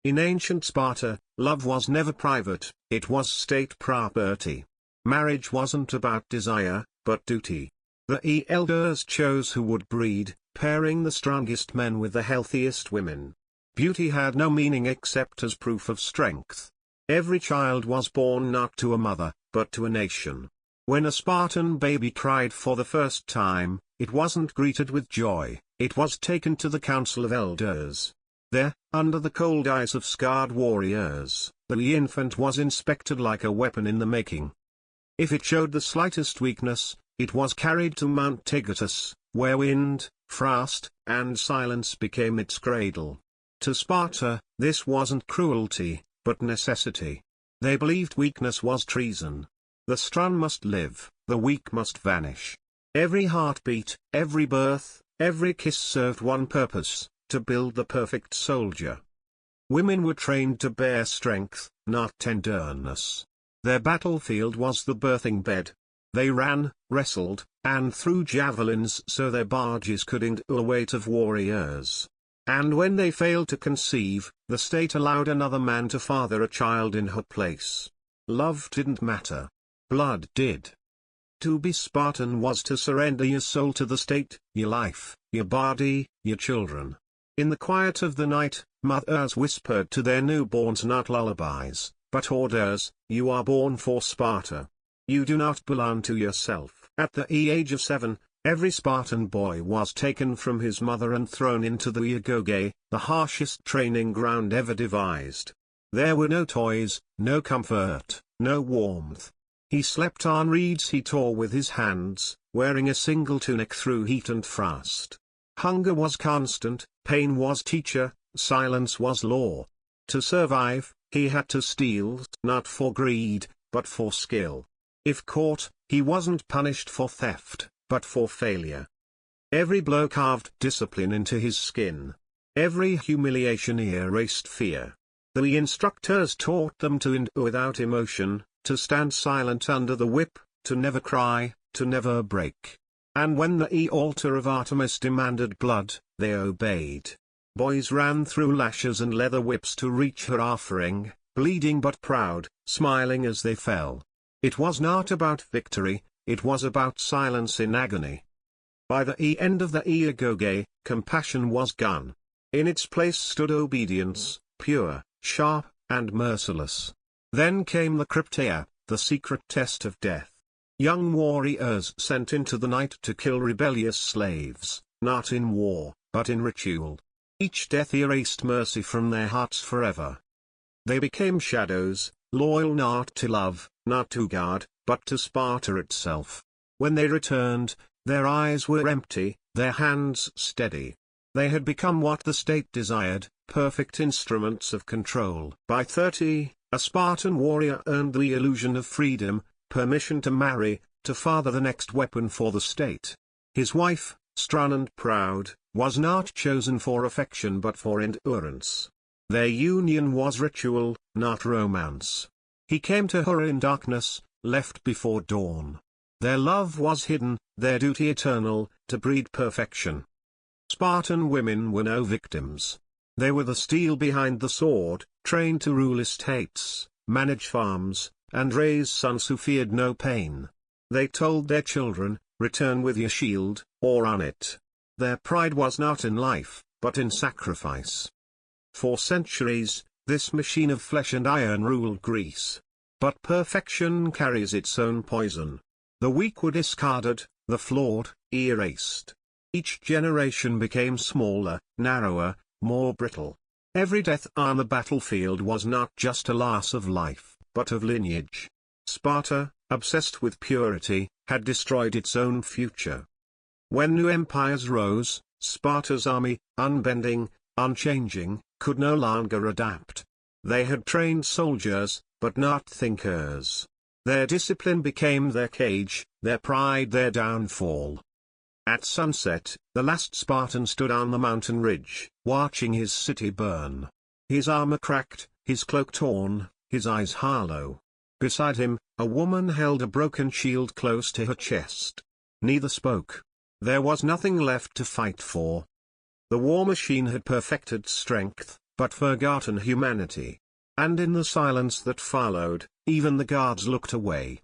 In ancient Sparta, love was never private, it was state property. Marriage wasn't about desire, but duty. The elders chose who would breed, pairing the strongest men with the healthiest women. Beauty had no meaning except as proof of strength. Every child was born not to a mother, but to a nation. When a Spartan baby cried for the first time, it wasn't greeted with joy, it was taken to the council of elders. There, under the cold eyes of scarred warriors, the infant was inspected like a weapon in the making. If it showed the slightest weakness, it was carried to Mount Taygetus, where wind, frost, and silence became its cradle. To Sparta, this wasn't cruelty, but necessity. They believed weakness was treason. The strong must live, the weak must vanish. Every heartbeat, every birth, every kiss served one purpose, to build the perfect soldier. Women were trained to bear strength, not tenderness. Their battlefield was the birthing bed. They ran, wrestled, and threw javelins so their barges could endure the weight of warriors. And when they failed to conceive, the state allowed another man to father a child in her place. Love didn't matter. Blood did. To be Spartan was to surrender your soul to the state, your life, your body, your children. In the quiet of the night, mothers whispered to their newborns not lullabies, but orders, "You are born for Sparta. You do not belong to yourself." At the age of 7, every Spartan boy was taken from his mother and thrown into the agoge, the harshest training ground ever devised. There were no toys, no comfort, no warmth. He slept on reeds he tore with his hands, wearing a single tunic through heat and frost. Hunger was constant, pain was teacher, silence was law. To survive, he had to steal, not for greed, but for skill. If caught, he wasn't punished for theft, but for failure. Every blow carved discipline into his skin. Every humiliation erased fear. The instructors taught them to endure without emotion, to stand silent under the whip, to never cry, to never break. And when the altar of Artemis demanded blood, they obeyed. Boys ran through lashes and leather whips to reach her offering, bleeding but proud, smiling as they fell. It was not about victory, it was about silence in agony. By the end of the agoge, compassion was gone. In its place stood obedience, pure, sharp, and merciless. Then came the crypteia, the secret test of death. Young warriors sent into the night to kill rebellious slaves, not in war, but in ritual. Each death erased mercy from their hearts forever. They became shadows, loyal not to love, not to God, but to Sparta itself. When they returned, their eyes were empty, their hands steady. They had become what the state desired, perfect instruments of control. By 30, a Spartan warrior earned the illusion of freedom, permission to marry, to father the next weapon for the state. His wife, strong and proud, was not chosen for affection but for endurance. Their union was ritual, not romance. He came to her in darkness, left before dawn. Their love was hidden, their duty eternal, to breed perfection. Spartan women were no victims. They were the steel behind the sword, trained to rule estates, manage farms, and raise sons who feared no pain. They told their children, "Return with your shield, or on it." Their pride was not in life, but in sacrifice. For centuries, this machine of flesh and iron ruled Greece. But perfection carries its own poison. The weak were discarded, the flawed, erased. Each generation became smaller, narrower, more brittle. Every death on the battlefield was not just a loss of life, but of lineage. Sparta, obsessed with purity, had destroyed its own future. When new empires rose, Sparta's army, unbending, unchanging, could no longer adapt. They had trained soldiers, but not thinkers. Their discipline became their cage, their pride their downfall. At sunset, the last Spartan stood on the mountain ridge, watching his city burn. His armor cracked, his cloak torn, his eyes hollow. Beside him, a woman held a broken shield close to her chest. Neither spoke. There was nothing left to fight for. The war machine had perfected strength, but forgotten humanity. And in the silence that followed, even the gods looked away.